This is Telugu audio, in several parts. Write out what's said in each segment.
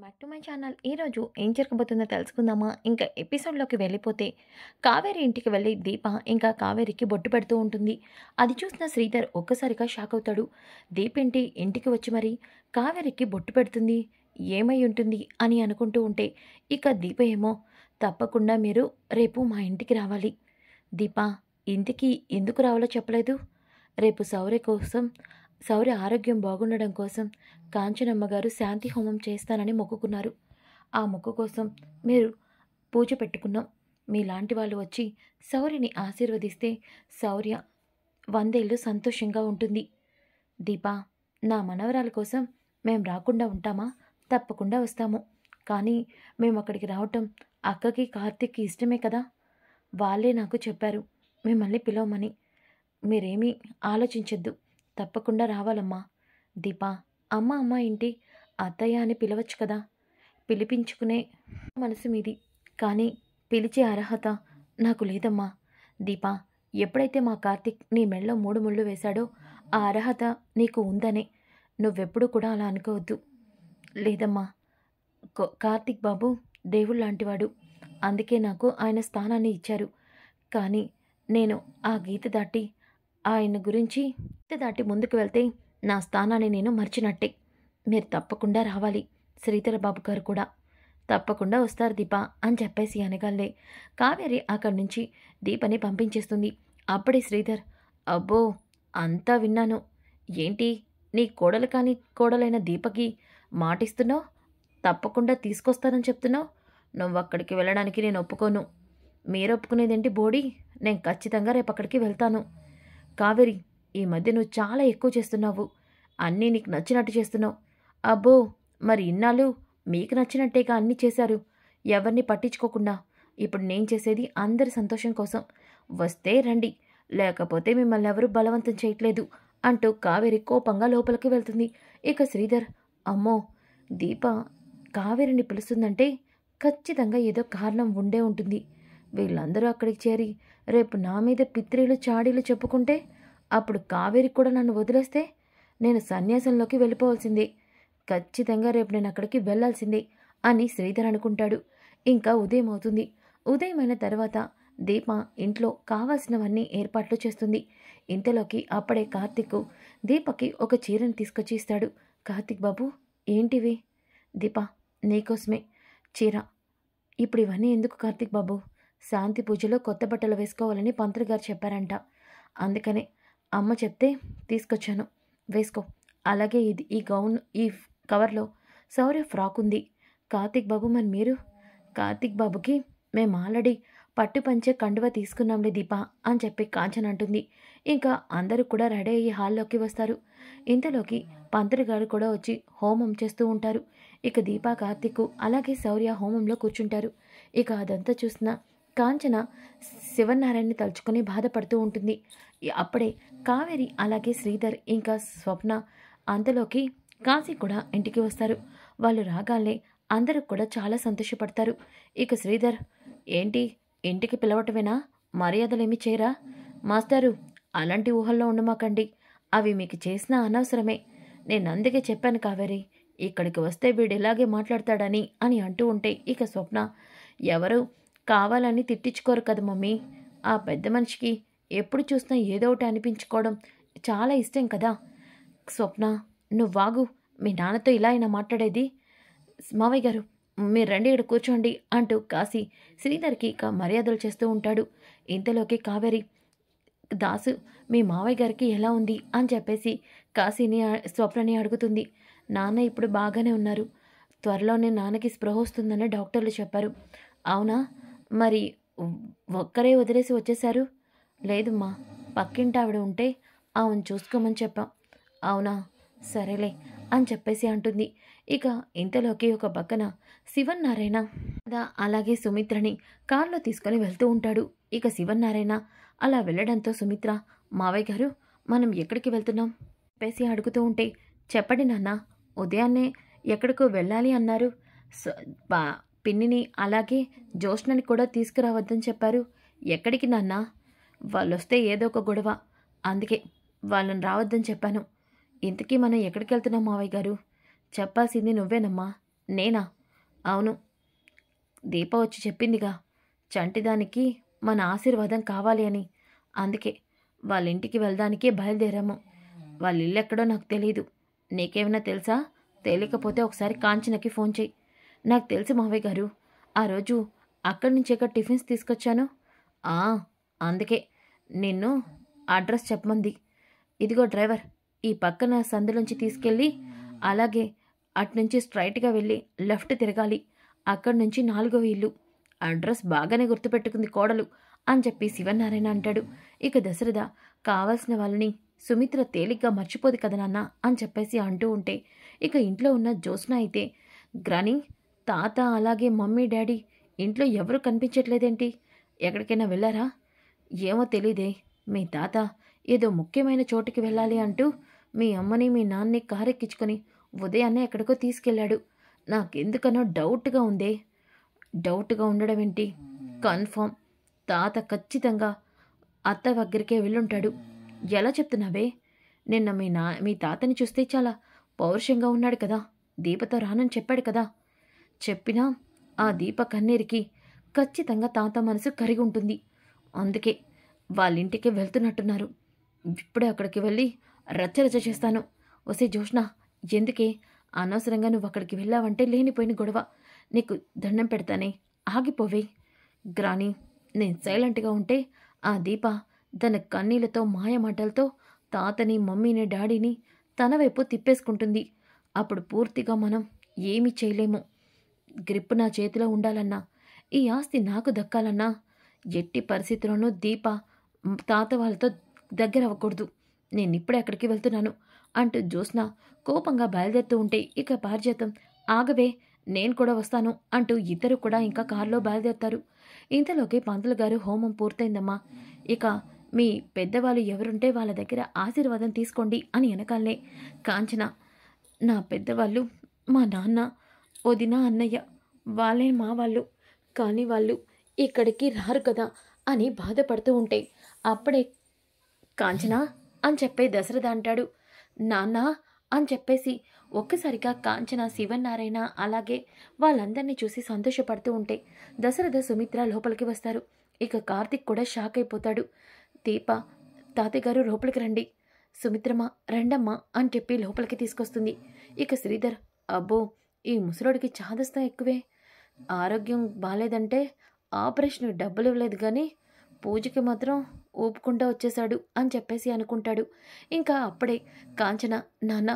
Back to my channel. ఈరోజు ఏం జరగబోతుందో తెలుసుకుందామా? ఇంకా ఎపిసోడ్లోకి వెళ్ళిపోతే కావేరి ఇంటికి వెళ్ళి దీప ఇంకా కావేరికి బొట్టు పెడుతూ ఉంటుంది. అది చూసిన శ్రీధర్ ఒక్కసారిగా షాక్ అవుతాడు. దీప ఏంటి ఇంటికి వచ్చి మరి కావేరికి బొట్టు పెడుతుంది, ఏమై ఉంటుంది అని అనుకుంటూ ఉంటే ఇక దీప ఏమో తప్పకుండా మీరు రేపు మా ఇంటికి రావాలి. దీప ఇంటికి ఎందుకు రావాలో చెప్పలేదు. రేపు శౌర్య ఆరోగ్యం బాగుండడం కోసం కాంచనమ్మ గారు శాంతి హోమం చేస్తానని మొక్కుకున్నారు. ఆ మొక్కు కోసం మీరు పూజ పెట్టుకున్నాం. మీలాంటి వాళ్ళు వచ్చి శౌర్యని ఆశీర్వదిస్తే శౌర్య 100 ఏళ్ళు సంతోషంగా ఉంటుంది. దీపా, నా మనవరాల కోసం మేము రాకుండా ఉంటామా? తప్పకుండా వస్తాము. కానీ మేము అక్కడికి రావటం అక్కకి కార్తీక్కి ఇష్టమే కదా. వాళ్ళే నాకు చెప్పారు మిమ్మల్ని పిలవమని. మీరేమీ ఆలోచించొద్దు, తప్పకుండా రావాలమ్మా. దీపా, అమ్మ అమ్మ ఏంటి, అత్తయ్య అని పిలవచ్చు కదా. పిలిపించుకునే మనసు మీది, కానీ పిలిచే అర్హత నాకు లేదమ్మా. దీపా, ఎప్పుడైతే మా కార్తీక్ నీ మెళ్ళో 3 ముళ్ళు వేశాడో ఆ అర్హత నీకు ఉందనే. నువ్వెప్పుడు కూడా అలా అనుకోవద్దు. లేదమ్మా, కార్తీక్ బాబు దేవుడు లాంటివాడు, అందుకే నాకు ఆయన స్థానాన్ని ఇచ్చారు. కానీ నేను ఆ గీత దాటి ముందుకు వెళ్తే నా స్థానాన్ని నేను మర్చినట్టే. మీరు తప్పకుండా రావాలి. శ్రీధర బాబు గారు కూడా తప్పకుండా వస్తారు దీప అని చెప్పేసి అనగానే కావేరి అక్కడి నుంచి దీపని పంపించేస్తుంది. అప్పుడే శ్రీధర్, అబ్బో అంతా విన్నాను. ఏంటి నీ కోడలైన దీపకి మాటిస్తున్నావు, తప్పకుండా తీసుకొస్తానని చెప్తున్నావు. నువ్వు అక్కడికి వెళ్ళడానికి నేను ఒప్పుకోను. మీరు ఒప్పుకునేదేంటి బోడీ, నేను ఖచ్చితంగా రేపు అక్కడికి వెళ్తాను. కావేరి, ఈ మధ్య నువ్వు చాలా ఎక్కువ చేస్తున్నావు. అన్నీ నీకు నచ్చినట్టు చేస్తున్నావు. అబ్బో, మరి ఇన్నాళ్ళు మీకు నచ్చినట్టేగా అన్నీ చేశారు, ఎవరిని పట్టించుకోకుండా. ఇప్పుడు నేను చేసేది అందరి సంతోషం కోసం. వస్తే రండి, లేకపోతే మిమ్మల్ని ఎవరూ బలవంతం చేయట్లేదు అంటూ కావేరి కోపంగా లోపలికి వెళ్తుంది. ఇక శ్రీధర్, అమ్మో, దీప కావేరిని పిలుస్తుందంటే ఖచ్చితంగా ఏదో కారణం ఉండే ఉంటుంది. వీళ్ళందరూ అక్కడికి చేరి రేపు నా మీద పిత్రీలు చాడీలు చెప్పుకుంటే అప్పుడు కావేరి కూడా నన్ను వదిలేస్తే నేను సన్యాసంలోకి వెళ్ళిపోవాల్సిందే. ఖచ్చితంగా రేపు నేను అక్కడికి వెళ్లాల్సిందే అని శ్రీధర్ అనుకుంటాడు. ఇంకా ఉదయం అవుతుంది. ఉదయమైన తర్వాత దీప ఇంట్లో కావాల్సినవన్నీ ఏర్పాట్లు చేస్తుంది. ఇంతలోకి అప్పుడే కార్తీక్ దీపకి ఒక చీరను తీసుకొచ్చి ఇస్తాడు. కార్తీక్ బాబు, ఏంటివి? దీప, నీకోసమే చీర. ఇప్పుడు ఇవన్నీ ఎందుకు కార్తీక్ బాబు? శాంతి పూజలో కొత్త బట్టలు వేసుకోవాలని పంతులు గారు చెప్పారంట. అందుకనే అమ్మ చెప్తే తీసుకొచ్చాను, వేసుకో. అలాగే ఈ గౌన్, ఈ కవర్లో శౌర్య ఫ్రాక్ ఉంది. కార్తీక్ బాబు, మరి మీరు? కార్తీక్ బాబుకి మేము ఆల్రెడీ పట్టు పంచే కండువ తీసుకున్నాంలే దీప అని చెప్పి కాంచన అంటుంది. ఇంకా అందరూ కూడా రెడీ అయ్యి హాల్లోకి వస్తారు. ఇంతలోకి పంతులు గారు కూడా వచ్చి హోమం చేస్తూ ఉంటారు. ఇక దీప, కార్తీక్ అలాగే శౌర్య హోమంలో కూర్చుంటారు. ఇక అదంతా చూసిన కాంచన శివనారాయణని తలుచుకొని బాధపడుతూ ఉంటుంది. అప్పుడే కావేరి అలాగే శ్రీధర్ ఇంకా స్వప్న, అంతలోకి కాశీ కూడా ఇంటికి వస్తారు. వాళ్ళు రాగానే అందరూ కూడా చాలా సంతోషపడతారు. ఇక శ్రీధర్, ఏంటి ఇంటికి పిలవటమేనా, మర్యాదలేమి చేయరా? మాస్టారు, అలాంటి ఊహల్లో ఉండమాకండి, అవి మీకు చేసినా అనవసరమే. నేను అందుకే చెప్పాను కావేరి, ఇక్కడికి వస్తే వీడు ఇలాగే మాట్లాడతాడని అని అంటూ ఉంటే ఇక స్వప్న, ఎవరు కావాలని తిట్టించుకోరు కదా మమ్మీ. ఆ పెద్ద మనిషికి ఎప్పుడు చూసినా ఏదో ఒకటి అనిపించుకోవడం చాలా ఇష్టం కదా. స్వప్న, నువ్వాగు, మీ నాన్నతో ఇలా అయినా మాట్లాడేది? మావయ్య గారు, మీరు రండి, ఇక్కడ కూర్చోండి అంటూ కాశీ శ్రీధర్కి ఇక మర్యాదలు చేస్తూ ఉంటాడు. ఇంతలోకి కావేరి, దాసు మీ మావయ్య గారికి ఎలా ఉంది అని చెప్పేసి కాశీని స్వప్నని అడుగుతుంది. నాన్న ఇప్పుడు బాగానే ఉన్నారు, త్వరలోనే నాన్నకి స్పృహ వస్తుందని డాక్టర్లు చెప్పారు. అవునా, మరి ఒక్కరే వదిలేసి వచ్చేశారు? లేదమ్మా, పక్కింటి ఆవిడ ఉంటే ఆమెను చూసుకోమని చెప్పాం. అవునా, సరేలే అని చెప్పేసి అంటుంది. ఇక ఇంతలోకి ఒక పక్కన శివన్నారాయణ అలాగే సుమిత్రని కారులో తీసుకొని వెళ్తూ ఉంటాడు. ఇక శివన్నారాయణ అలా వెళ్ళడంతో సుమిత్ర, మావయ్య గారు మనం ఎక్కడికి వెళ్తున్నాం చెప్పేసి అడుగుతూ ఉంటే, చెప్పండి నాన్న, ఉదయాన్నే ఎక్కడికో వెళ్ళాలి అన్నారు. పిన్నిని అలాగే జోష్నని కూడా తీసుకురావద్దని చెప్పారు. ఎక్కడికి నాన్న? వాళ్ళు వస్తే ఏదో ఒక గొడవ, అందుకే వాళ్ళని రావద్దని చెప్పాను. ఇంతకీ మనం ఎక్కడికి వెళ్తున్నాం మావయ్య గారు? చెప్పాల్సింది నువ్వేనమ్మా, నేనా? అవును. దీప వచ్చి చెప్పిందిగా చంటిదానికి మన ఆశీర్వాదం కావాలి అని. అందుకే వాళ్ళ ఇంటికి వెళ్ళడానికే బయలుదేరాము. వాళ్ళ ఇల్లు ఎక్కడో నాకు తెలీదు. నీకేమైనా తెలుసా? తెలియకపోతే ఒకసారి కాంచనకి ఫోన్ చెయ్యి. నాకు తెలుసు మావయ్య గారు. ఆ రోజు అక్కడి నుంచే టిఫిన్స్ తీసుకొచ్చాను. ఆ, అందుకే నిన్ను అడ్రస్ చెప్పమంది. ఇదిగో డ్రైవర్, ఈ పక్కన సందులోంచి తీసుకెళ్ళి అలాగే అటునుంచి స్ట్రైట్గా వెళ్ళి లెఫ్ట్ తిరగాలి. అక్కడి నుంచి 4వ ఇల్లు. అడ్రస్ బాగానే గుర్తుపెట్టుకుంది కోడలు అని చెప్పి శివనారాయణ అంటాడు. ఇక దశరథ కావాల్సిన వాళ్ళని సుమిత్ర తేలిగ్గా మర్చిపోదు కదా నాన్న అని చెప్పేసి అంటూ ఉంటే ఇక ఇంట్లో ఉన్న జ్యోత్స్న అయితే, గ్రాని, తాత అలాగే మమ్మీ డాడీ ఇంట్లో ఎవరూ కనిపించట్లేదేంటి? ఎక్కడికైనా వెళ్ళారా? ఏమో తెలీదే. మీ తాత ఏదో ముఖ్యమైన చోటుకి వెళ్ళాలి అంటూ మీ అమ్మని మీ నాన్నని కారెక్కించుకొని ఉదయాన్నే ఎక్కడికో తీసుకెళ్ళాడు. నాకెందుకనో డౌట్గా ఉందే. డౌట్గా ఉండడం ఏంటి? కన్ఫర్మ్ తాత ఖచ్చితంగా అత్త దగ్గరికే వెళ్ళుంటాడు. ఎలా చెప్తున్నావే? నిన్న మీ తాతని చూస్తే చాలా పౌరుషంగా ఉన్నాడు కదా. దీపతో రానని చెప్పాడు కదా. చెప్పినా ఆ దీప కన్నీరికి ఖచ్చితంగా తాత మనసు కరిగి ఉంటుంది. అందుకే వాళ్ళింటికి వెళ్తున్నట్టున్నారు. ఇప్పుడే అక్కడికి వెళ్ళి రచ్చరచ్చ చేస్తాను. ఒసే జోష్న, ఎందుకే అనవసరంగా నువ్వు అక్కడికి వెళ్ళావంటే లేనిపోయిన గొడవ. నీకు దండం పెడతానే, ఆగిపోవే. గ్రాని, నేను సైలెంట్గా ఉంటే ఆ దీప తన కన్నీళ్లతో మాయమాటలతో తాతని మమ్మీని డాడీని తన వైపు తిప్పేసుకుంటుంది. అప్పుడు పూర్తిగా మనం ఏమీ చేయలేము. గ్రిప్ నా చేతిలో ఉండాలన్నా, ఈ ఆస్తి నాకు దక్కాలన్నా ఎట్టి పరిస్థితుల్లోనూ దీప తాత వాళ్ళతో దగ్గర అవ్వకూడదు. నేనిప్పుడే అక్కడికి వెళ్తున్నాను అంటూ జ్యోత్స్న కోపంగా బయలుదేరుతూ ఉంటే ఇక పారిజాతం, ఆగవే, నేను కూడా వస్తాను అంటూ ఇద్దరు కూడా ఇంకా కారులో బయలుదేరుతారు. ఇంతలోకి పంతులు గారు, హోమం పూర్తయిందమ్మా, ఇక మీ పెద్దవాళ్ళు ఎవరుంటే వాళ్ళ దగ్గర ఆశీర్వాదం తీసుకోండి అని వెనకాలనే కాంచన, నా పెద్దవాళ్ళు మా నాన్న, వదిన, అన్నయ్య, వాళ్ళే మా వాళ్ళు, కానీ వాళ్ళు ఇక్కడికి రారు కదా అని బాధపడుతూ ఉంటే అప్పుడే కాంచన అని చెప్పే దశరథ అంటాడు. నాన్న అని చెప్పేసి ఒక్కసారిగా కాంచన, శివనారాయణ అలాగే వాళ్ళందరినీ చూసి సంతోషపడుతూ ఉంటే దశరథ, సుమిత్ర లోపలికి వస్తారు. ఇక కార్తిక్ కూడా షాక్ అయిపోతాడు. దీప, తాతయ్యగారు లోపలికి రండి, సుమిత్రమ్మ రండమ్మా అని చెప్పి లోపలికి తీసుకొస్తుంది. ఇక శ్రీధర్, అబ్బో, ఈ ముసలోడికి చాదస్తం ఎక్కువే. ఆరోగ్యం బాలేదంటే ఆపరేషన్కి డబ్బులు ఇవ్వలేదు కానీ పూజకి మాత్రం ఊపుకుంటూ వచ్చేశాడు అని చెప్పేసి అనుకుంటాడు. ఇంకా అప్పుడే కాంచన, నాన్న,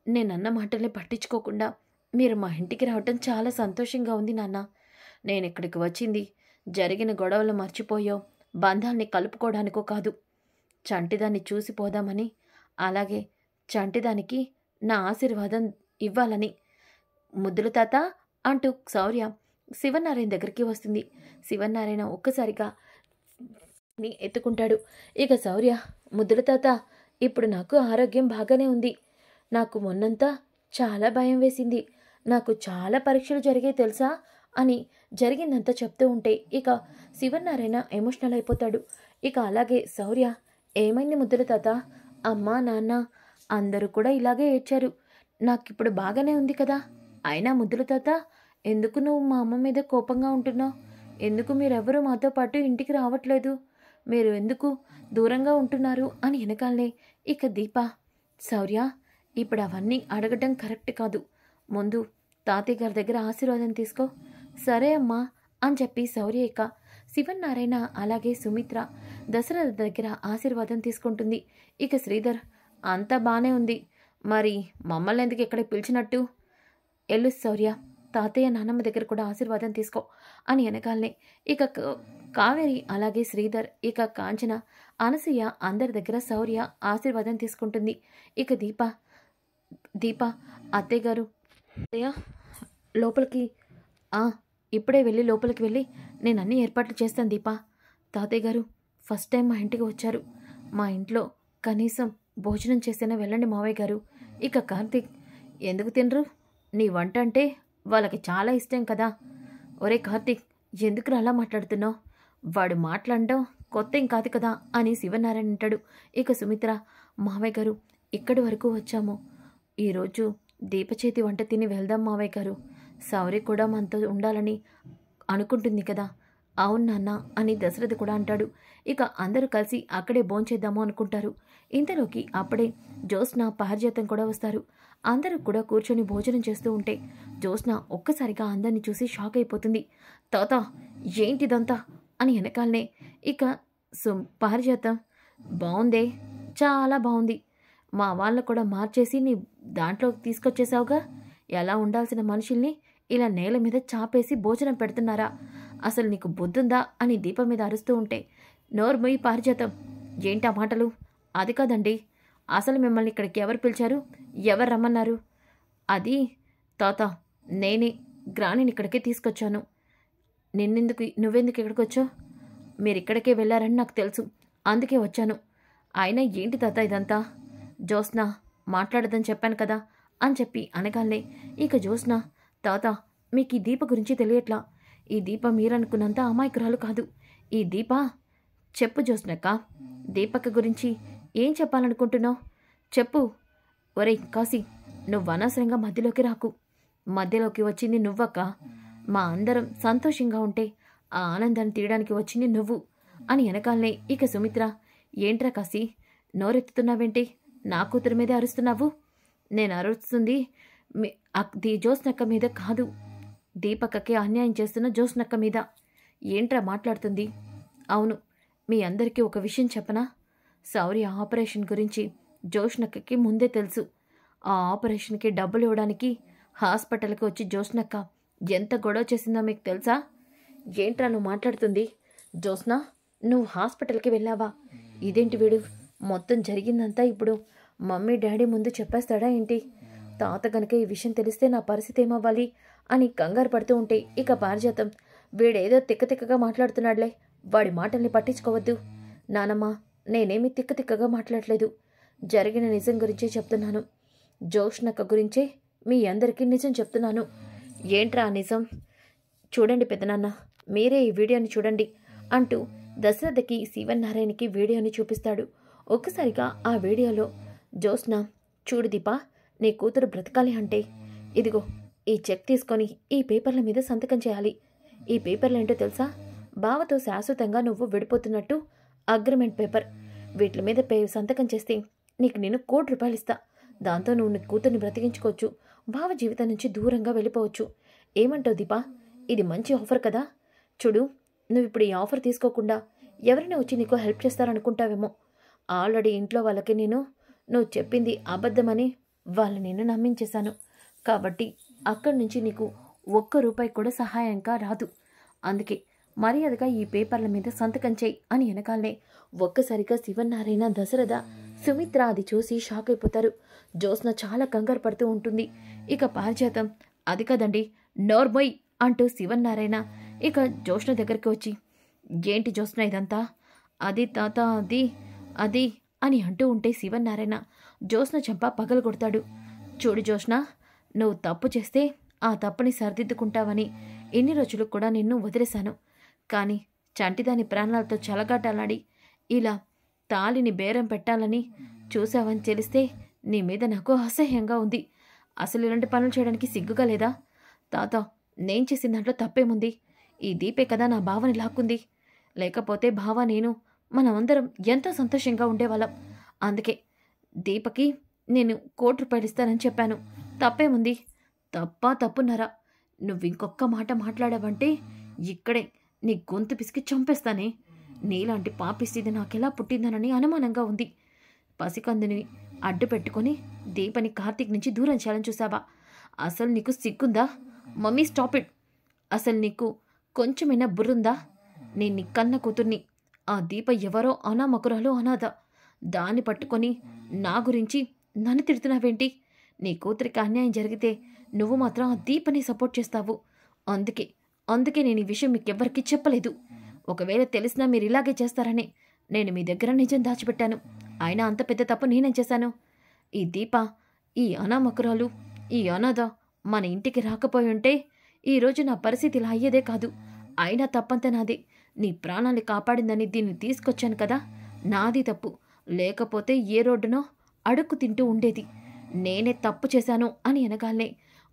నేనన్న మాటల్ని పట్టించుకోకుండా మీరు మా ఇంటికి రావటం చాలా సంతోషంగా ఉంది నాన్న. నేను ఇక్కడికి వచ్చింది జరిగిన గొడవలు మర్చిపోయో బంధాల్ని కలుపుకోవడానికో కాదు, చంటిదాన్ని చూసిపోదామని, అలాగే చంటిదానికి నా ఆశీర్వాదం ఇవ్వాలని. ముద్దుల తాత అంటూ శౌర్య శివనారాయణ దగ్గరికి వస్తుంది. శివనారాయణ ఒక్కసారిగా ఎత్తుకుంటాడు. ఇక శౌర్య, ముద్దుల తాత, ఇప్పుడు నాకు ఆరోగ్యం బాగానే ఉంది. నాకు మొన్నంతా చాలా భయం వేసింది. నాకు చాలా పరీక్షలు జరిగాయి తెలుసా అని జరిగిందంతా చెప్తూ ఉంటే ఇక శివనారాయణ ఎమోషనల్ అయిపోతాడు. ఇక అలాగే శౌర్య, ఏమైంది ముద్దుల తాత? అమ్మ, నాన్న అందరూ కూడా ఇలాగే ఏడ్చారు. నాకిప్పుడు బాగానే ఉంది కదా. అయినా ముద్దుల తాత, ఎందుకు నువ్వు మా అమ్మ మీద కోపంగా ఉంటున్నావు? ఎందుకు మీరెవ్వరూ మాతో పాటు ఇంటికి రావట్లేదు? మీరు ఎందుకు దూరంగా ఉంటున్నారు అని వెనకాలనే ఇక దీప, శౌర్య, ఇప్పుడు అవన్నీ అడగటం కరెక్ట్ కాదు. ముందు తాతయ్య గారి దగ్గర ఆశీర్వాదం తీసుకో. సరే అమ్మా అని చెప్పి శౌర్య ఇక శివనారాయణ అలాగే సుమిత్ర దశరథ దగ్గర ఆశీర్వాదం తీసుకుంటుంది. ఇక శ్రీధర్, అంతా బాగానే ఉంది, మరి మమ్మల్ని ఎందుకు ఇక్కడ పిలిచినట్టు? ఎల్లు శౌర్య, తాతయ్య నాన్నమ్మ దగ్గర కూడా ఆశీర్వాదం తీసుకో అని వెనకాలనే ఇక కావేరి అలాగే శ్రీధర్ ఇక కాంచన, అనసూయ అందరి దగ్గర శౌర్య ఆశీర్వాదం తీసుకుంటుంది. ఇక దీప, అత్తయ్య గారు, అత్తయ్య లోపలికి, ఇప్పుడే వెళ్ళి లోపలికి వెళ్ళి నేను అన్ని ఏర్పాట్లు చేస్తాను దీప. తాతయ్య గారు ఫస్ట్ టైం మా ఇంటికి వచ్చారు. మా ఇంట్లో కనీసం భోజనం చేస్తేనే వెళ్ళండి మావయ్య గారు. ఇక కార్తీక్, ఎందుకు తినరు? నీ వంట అంటే వాళ్ళకి చాలా ఇష్టం కదా. ఒరే కార్తీక్, ఎందుకు అలా మాట్లాడుతున్నావు? వాడు మాట్లాడడం కొత్త ఏం కాదు కదా అని శివనారాయణ అంటాడు. ఇక సుమిత్ర, మావయ్య గారు ఇక్కడి వరకు వచ్చాము, ఈరోజు దీప చేతి వంట తిని వెళ్దాం మావయ్య గారు. శౌర్య కూడా మనతో ఉండాలని అనుకుంటుంది కదా. అవును నాన్న అని దశరథ్ కూడా అంటాడు. ఇక అందరూ కలిసి అక్కడే భోంచేద్దాము అనుకుంటారు. ఇంతలోకి అప్పుడే జ్యోత్స్న పారిజాతం కూడా వస్తారు. అందరూ కూడా కూర్చొని భోజనం చేస్తూ ఉంటే జ్యోత్స్న ఒక్కసారిగా అందరిని చూసి షాక్ అయిపోతుంది. తాత ఏంటిదంతా అని వెనకాలనే ఇక పారిజాతం బాగుందే, చాలా బాగుంది. మా వాళ్ళను కూడా మార్చేసి నీ దాంట్లోకి తీసుకొచ్చేసావుగా. ఎలా ఉండాల్సిన మనుషుల్ని ఇలా నేల మీద చాపేసి భోజనం పెడుతున్నారా? అసలు నీకు బుద్ధుందా అని దీపం మీద అరుస్తూ ఉంటే, నోర్మొయ్యి పారిజాతం, ఏంటా మాటలు? అది కాదండి, అసలు మిమ్మల్ని ఇక్కడికి ఎవరు పిలిచారు? ఎవరు రమ్మన్నారు? అది తాత, నేనే గ్రాణిని ఇక్కడికే తీసుకొచ్చాను. నువ్వెందుకు ఇక్కడికి వచ్చావు? మీరు ఇక్కడికే వెళ్ళారని నాకు తెలుసు, అందుకే వచ్చాను. అయినా ఏంటి తాత ఇదంతా? జ్యోత్స్న మాట్లాడదని చెప్పాను కదా అని చెప్పి అనగానే ఇక జ్యోత్స్న, తాత మీకు ఈ దీప గురించి తెలియట్లా. ఈ దీప మీరనుకున్నంత అమాయకురాలు కాదు. ఈ దీప చెప్పు జ్యోత్స్నక్క, దీపక గురించి ఏం చెప్పాలనుకుంటున్నావు? చెప్పు. ఒరేయ్ కాశీ, నువ్వు అనవసరంగా మధ్యలోకి రాకు. మధ్యలోకి వచ్చింది నువ్వక్క. మా అందరం సంతోషంగా ఉంటే ఆ ఆనందాన్ని తీయడానికి వచ్చింది నువ్వు అని వెనకాలనే ఇక సుమిత్ర, ఏంట్రా కాశీ నోరెత్తుతున్నావేంటి? నా కూతురు మీదే అరుస్తున్నావు? నేను అరుస్తుంది జ్యోత్స్నక్క మీద కాదు, దీపకకి అన్యాయం చేస్తున్న జ్యోత్స్నక్క మీద. ఏంట్రా మాట్లాడుతుంది? అవును, మీ అందరికీ ఒక విషయం చెప్పనా? శౌర్య ఆపరేషన్ గురించి జ్యోత్స్నక్కకి ముందే తెలుసు. ఆ ఆపరేషన్కి డబ్బులు ఇవ్వడానికి హాస్పిటల్కి వచ్చి జ్యోత్స్నక్క ఎంత గొడవ చేసిందో మీకు తెలుసా? ఏంట్రా నువ్వు మాట్లాడుతుంది? జ్యోత్స్న, నువ్వు హాస్పిటల్కి వెళ్ళావా? ఇదేంటి వీడు మొత్తం జరిగిందంతా ఇప్పుడు మమ్మీ డాడీ ముందు చెప్పేస్తాడా ఏంటి? తాత కనుక ఈ విషయం తెలిస్తే నా పరిస్థితి ఏమవ్వాలి అని కంగారు పడుతూ ఉంటే ఇక పారిజాతం, వీడేదో తిక్కగా మాట్లాడుతున్నాడులే, వాడి మాటల్ని పట్టించుకోవద్దు. నానమ్మ, నేనేమి తిక్కగా మాట్లాడలేదు. జరిగిన నిజం గురించే చెప్తున్నాను. జ్యోత్స్నక్క గురించే మీ అందరికీ నిజం చెప్తున్నాను. ఏంట్రా నిజం? చూడండి పెద్దనాన్న, మీరే ఈ వీడియోని చూడండి అంటూ దశరథకి శివనారాయణకి వీడియోని చూపిస్తాడు. ఒక్కసారిగా ఆ వీడియోలో జ్యోత్స్న, చూడు దీపా, నీ కూతురు బ్రతకాలి అంటే ఇదిగో ఈ చెక్ తీసుకొని ఈ పేపర్ల మీద సంతకం చేయాలి. ఈ పేపర్లు ఏంటో తెలుసా? బావతో శాశ్వతంగా నువ్వు విడిపోతున్నట్టు అగ్రిమెంట్ పేపర్. వీటి మీద సంతకం చేస్తే నీకు నేను ₹1,00,00,000 ఇస్తా. దాంతో నువ్వు నీ కూతుర్ని బ్రతికించుకోవచ్చు, బావ జీవితం నుంచి దూరంగా వెళ్ళిపోవచ్చు. ఏమంటావు దీపా? ఇది మంచి ఆఫర్ కదా. చూడు, నువ్వు ఇప్పుడు ఈ ఆఫర్ తీసుకోకుండా ఎవరైనా వచ్చి నీకు హెల్ప్ చేస్తారనుకుంటావేమో. ఆల్రెడీ ఇంట్లో వాళ్ళకి నువ్వు చెప్పింది అబద్ధమని వాళ్ళు నిన్ను నమ్మించేశాను. కాబట్టి అక్కడి నుంచి నీకు ₹1 కూడా సహాయంగా రాదు. అందుకే మర్యాదగా ఈ పేపర్ల మీద సంతకం చేయి అని వెనకాలనే ఒక్కసారిగా శివనారాయణ, దశరథ, సుమిత్ర అది చూసి షాక్ అయిపోతారు. జ్యోత్స్న చాలా కంగారు పడుతూ ఉంటుంది. ఇక పారిజాతం, అది కదండి, నోర్మొయ్ అంటూ శివనారాయణ ఇక జ్యోత్స్న దగ్గరికి వచ్చి, ఏంటి జ్యోత్స్న ఇదంతా? అది తాత, అది అని అంటూ ఉంటే శివనారాయణ జ్యోత్స్న చెంప పగలగొడతాడు. చూడు జ్యోత్స్న, నువ్వు తప్పు చేస్తే ఆ తప్పుని సరిదిద్దుకుంటావని ఎన్ని రోజులు కూడా నిన్ను వదిలేశాను. కానీ చంటిదాని ప్రాణాలతో చెలగాటాలాడి ఇలా తాళిని బేరం పెట్టాలని చూసావని తెలిస్తే నీ మీద నాకు అసహ్యంగా ఉంది. అసలు ఇలాంటి పనులు చేయడానికి సిగ్గుగా లేదా? తాత, నేను చేసిన దాంట్లో తప్పేముంది? ఈ దీపే కదా నా బావని లాక్కుంది. లేకపోతే బావ నేను మనమందరం ఎంతో సంతోషంగా ఉండేవాళ్ళం. అందుకే దీపకి నేను ₹1,00,00,000 ఇస్తానని చెప్పాను. తప్పేముంది? తప్పున్నారా? నువ్వు ఇంకొక్క మాట మాట్లాడావంటే ఇక్కడే నీ గొంతు పిసికి చంపేస్తానే. నీలాంటి పాపిస్థితి నాకెలా పుట్టిందనని అనుమానంగా ఉంది. పసికందుని అడ్డు పెట్టుకొని దీపని కార్తీక్ నుంచి దూరం చేయాలని చూసావా? అసలు నీకు సిగ్గుందా? Mummy stop it. అసలు నీకు కొంచెమైనా బుర్రుందా? నేను నీ కన్న కూతుర్ని. ఆ దీప ఎవరో అనామకురాలు, అనాథ. దాన్ని పట్టుకొని నా గురించి నన్ను తిడుతున్నావేంటి? నీ కూతురికి అన్యాయం జరిగితే నువ్వు మాత్రం ఆ దీపని సపోర్ట్ చేస్తావు. అందుకే నేను ఈ విషయం మీకెవ్వరికీ చెప్పలేదు. ఒకవేళ తెలిసినా మీరు ఇలాగే చేస్తారని నేను మీ దగ్గర నిజం దాచిపెట్టాను. అయినా అంత పెద్ద తప్పు నేనేం చేశాను? ఈ దీప, ఈ అనామకురాలు, ఈ అనాథ మన ఇంటికి రాకపోయి ఉంటే ఈరోజు నా పరిస్థితి ఇలా అయ్యేదే కాదు. అయినా తప్పంతా నాదే. నీ ప్రాణాన్ని కాపాడిందని దీన్ని తీసుకొచ్చాను కదా, నాది తప్పు. లేకపోతే ఏ రోడ్డునో అడుక్కు తింటూ ఉండేది. నేనే తప్పు చేశాను అని అనగానే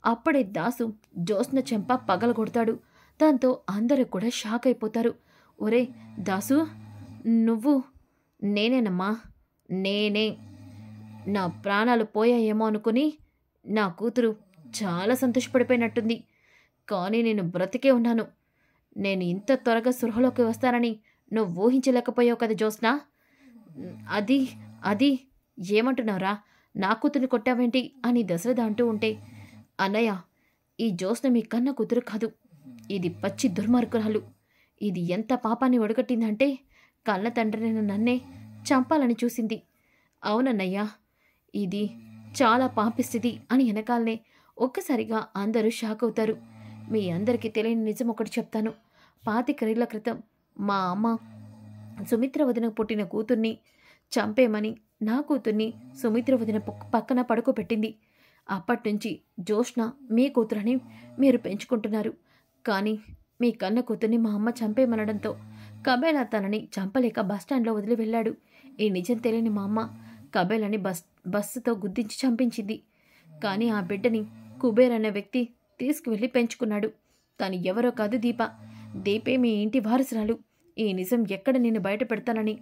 అప్పుడే దాసు జ్యోత్స్న చెంప పగలగొడతాడు. దాంతో అందరూ కూడా షాక్ అయిపోతారు. ఒరే దాసు, నువ్వు? నేనేనమ్మా, నేనే. నా ప్రాణాలు పోయాయేమో అనుకుని నా కూతురు చాలా సంతోషపడిపోయినట్టుంది. కానీ నేను బ్రతికే ఉన్నాను. నేను ఇంత త్వరగా సృహలోకి వస్తానని నువ్వు ఊహించలేకపోయావు కదా జ్యోత్స్న. అది అది ఏమంటున్నావురా? నా కూతుర్ని కొట్టావేంటి అని దశరథ అంటూ ఉంటే, అన్నయ్య, ఈ జ్యోత్స్న మీ కన్న కూతురు కాదు. ఇది పచ్చి దుర్మార్గురాలు. ఇది ఎంత పాపాన్ని ఒడగట్టిందంటే కన్న తండ్రిని నన్నే చంపాలని చూసింది. అవునన్నయ్యా, ఇది చాలా పాపిస్థితి అని వెనకాలనే ఒక్కసారిగా అందరూ షాక్ అవుతారు. మీ అందరికీ తెలియని నిజం ఒకటి చెప్తాను. 25 ఏళ్ల క్రితం మా అమ్మ సుమిత్ర వదిన పుట్టిన కూతుర్ని చంపేమని నా కూతుర్ని సుమిత్ర వదిన పక్కన పడుకోబెట్టింది. అప్పటినుంచి జ్యోత్స్న మీ కూతురని మీరు పెంచుకుంటున్నారు. కానీ మీ కన్న కూతుర్ని మా అమ్మ చంపేమనడంతో కబేలా తనని చంపలేక బస్టాండ్లో వదిలి వెళ్ళాడు. ఈ నిజం తెలియని మా అమ్మ కబేలని బస్సుతో గుద్దించి చంపించింది. కానీ ఆ బిడ్డని కుబేర్ అనే వ్యక్తి తీసుకువెళ్ళి పెంచుకున్నాడు. తను ఎవరో కాదు, దీపే మీ ఇంటి వారసురాలు. ఈ నిజం ఎక్కడ నేను బయట పెడతానని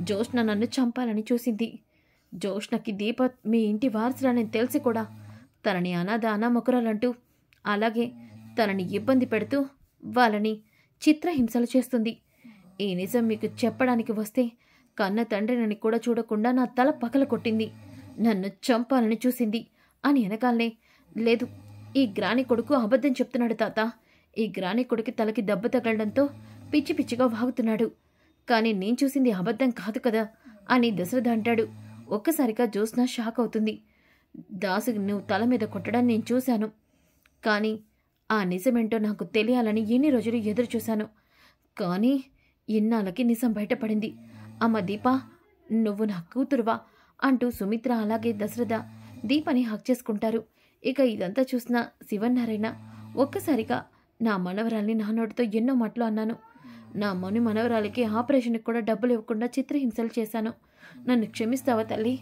జ్యోత్స్న నన్ను చంపాలని చూసింది. జ్యోత్స్నకి దీప మీ ఇంటి వారసురాలని తెలిసి కూడా తనని అనామకురాలంటూ, అలాగే తనని ఇబ్బంది పెడుతూ వాళ్ళని చిత్రహింసలు చేస్తుంది. ఈ నిజం మీకు చెప్పడానికి వస్తే కన్న తండ్రినని కూడా చూడకుండా నా తల పగల కొట్టింది. నన్ను చంపాలని చూసింది అని వెనకాలనే, లేదు, ఈ గ్రాని కొడుకు అబద్ధం చెప్తున్నాడు తాత. ఈ గ్రాని కొడుకు తలకి దెబ్బ తగలడంతో పిచ్చి పిచ్చిగా వాగుతున్నాడు. కానీ నేను చూసింది అబద్ధం కాదు కదా అని దశరథ అంటాడు. ఒక్కసారిగా జ్యోత్స్న షాక్ అవుతుంది. దాసు నువ్వు తల మీద కొట్టడం నేను చూశాను. కానీ ఆ నిజమేంటో నాకు తెలియాలని ఎన్ని రోజులు ఎదురు చూశాను. కానీ ఇన్నాళ్ళకి నిజం బయటపడింది. అమ్మ దీపా, నువ్వు నా కూతురువా అంటూ సుమిత్ర అలాగే దశరథ దీపని హక్ చేసుకుంటారు. ఇక ఇదంతా చూసిన శివనారాయణ ఒక్కసారిగా నా మనవరాల్ని నా నోటితో ఎన్నో మాటలు అన్నాను. నా మనవరాలికి ఆపరేషన్కి కూడా డబ్బులు ఇవ్వకుండా చిత్రహింసలు చేశాను. నన్ను క్షమిస్తావా తల్లి?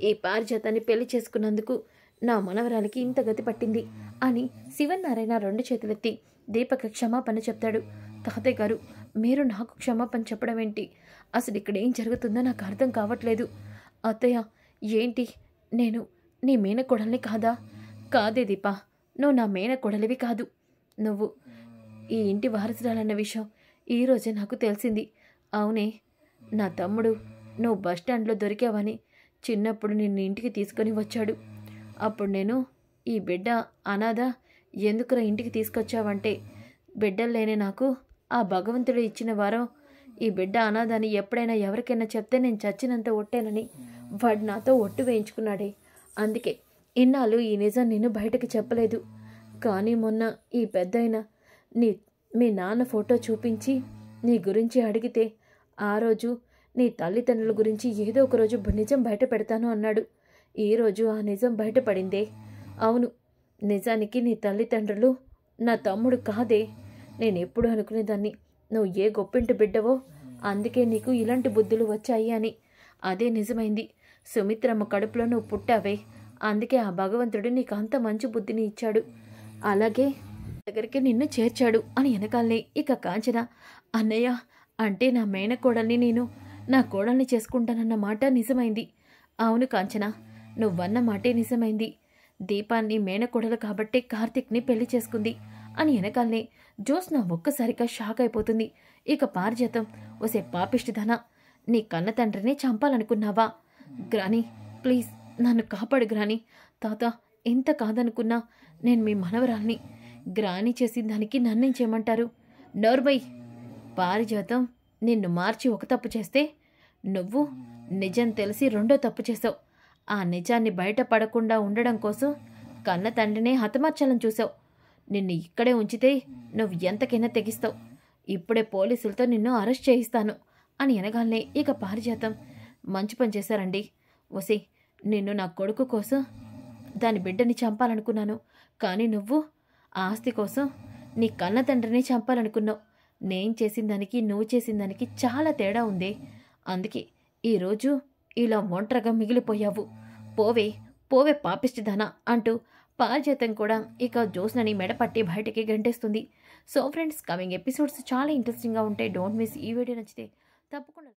ఈ పారిజాతాన్ని పెళ్లి చేసుకున్నందుకు నా మనవరాలికి ఇంత గతి పట్టింది అని శివనారాయణ 2 చేతులెత్తి దీపకి క్షమాపణ చెప్తాడు. తాతయ్య గారు, మీరు నాకు క్షమాపణ చెప్పడం ఏంటి? అసలు ఇక్కడ ఏం జరుగుతుందో నాకు అర్థం కావట్లేదు. అత్తయ్య, ఏంటి, నేను నీ మేనకోడల్ని కాదా? కాదే దీపా, నువ్వు నా మేనకోడలివి కాదు. నువ్వు ఈ ఇంటి వారసురాలన్న విషయం ఈరోజే నాకు తెలిసింది. అవునే, నా తమ్ముడు నువ్వు బస్టాండ్లో దొరికావని చిన్నప్పుడు నిన్ను ఇంటికి తీసుకొని వచ్చాడు. అప్పుడు నేను, ఈ బిడ్డ అనాథ, ఎందుకురా ఇంటికి తీసుకొచ్చావంటే, బిడ్డల్లేనే నాకు ఆ భగవంతుడు ఇచ్చిన వారం, ఈ బిడ్డ అనాథని ఎప్పుడైనా ఎవరికైనా చెప్తే నేను చచ్చినంత ఒట్టేనని వాడు నాతో ఒట్టు వేయించుకున్నాడే. అందుకే ఇన్నాళ్ళు ఈ నిజం నేను బయటకు చెప్పలేదు. కానీ మొన్న ఈ పెద్దయిన మీ నాన్న ఫోటో చూపించి నీ గురించి అడిగితే, ఆ రోజు నీ తల్లిదండ్రుల గురించి ఏదో ఒక రోజు నిజం బయట పెడతాను అన్నాడు. ఈరోజు ఆ నిజం బయటపడిందే. అవును, నిజానికి నీ తల్లిదండ్రులు నా తమ్ముడు కాదే. నేను ఎప్పుడు అనుకునేదాన్ని నువ్వు ఏ గొప్పింటి బిడ్డవో, అందుకే నీకు ఇలాంటి బుద్ధులు వచ్చాయి అని. అదే నిజమైంది. సుమిత్రమ్మ కడుపులో నువ్వు పుట్టావే, అందుకే ఆ భగవంతుడు నీకు అంత మంచి బుద్ధిని ఇచ్చాడు. అలాగే దగ్గరికి నిన్ను చేర్చాడు అని వెనకాలనే ఇక కాంచన, అన్నయ్య, అంటే నా మేనకోడల్ని నేను నా కోడల్ని చేసుకుంటానన్న మాట నిజమైంది. అవును కాంచన, నువ్వన్న మాటే నిజమైంది. దీపాన్ని మేనకోడలు కాబట్టే కార్తీక్ని పెళ్లి చేసుకుంది అని వెనకాలనే జ్యోత్స్న ఒక్కసారిగా షాక్ అయిపోతుంది. ఇక పారిజాతం, ఒసే పాపిష్టిదానా, నీ కన్న తండ్రిని చంపాలనుకున్నావా? గ్రాని, ప్లీజ్ నన్ను కాపాడు గ్రాని. తాత, ఎంత కాదనుకున్నా నేను మీ మనవరాల్ని. గ్రాని చేసిన దానికి నన్నేం చేయమంటారు? నోర్బై! పారిజాతం, నిన్ను మార్చి ఒక తప్పు చేస్తే నువ్వు నిజం తెలిసి 2వ తప్పు చేసావు. ఆ నిజాన్ని బయటపడకుండా ఉండడం కోసం కన్న తండ్రినే హతమార్చాలని చూసావు. నిన్ను ఇక్కడే ఉంచితే నువ్వు ఎంతకైనా తెగిస్తావు. ఇప్పుడే పోలీసులతో నిన్ను అరెస్ట్ చేయిస్తాను అని అనగానే ఇక పారిజాతం, మంచి పని చేశారండి. ఒసే, నిన్ను నా కొడుకు కోసం దాని బిడ్డని చంపాలనుకున్నాను. కానీ నువ్వు ఆస్తి కోసం నీ కన్న తండ్రిని చంపాలనుకున్నావు. నేను చేసిన దానికి నువ్వు చేసిన దానికి చాలా తేడా ఉందే. అందుకే ఈరోజు ఇలా ఒంటరిగా మిగిలిపోయావు. పోవే పోవే పాపిష్టిదానా అంటూ పారిజాతం కూడా ఇక జ్యోత్స్నని మెడ పట్టి బయటికి గంటేస్తుంది. సో ఫ్రెండ్స్, కమింగ్ ఎపిసోడ్స్ చాలా ఇంట్రెస్టింగ్గా ఉంటాయి. Don't miss. ఈ వీడియో నచ్చితే తప్పకుండా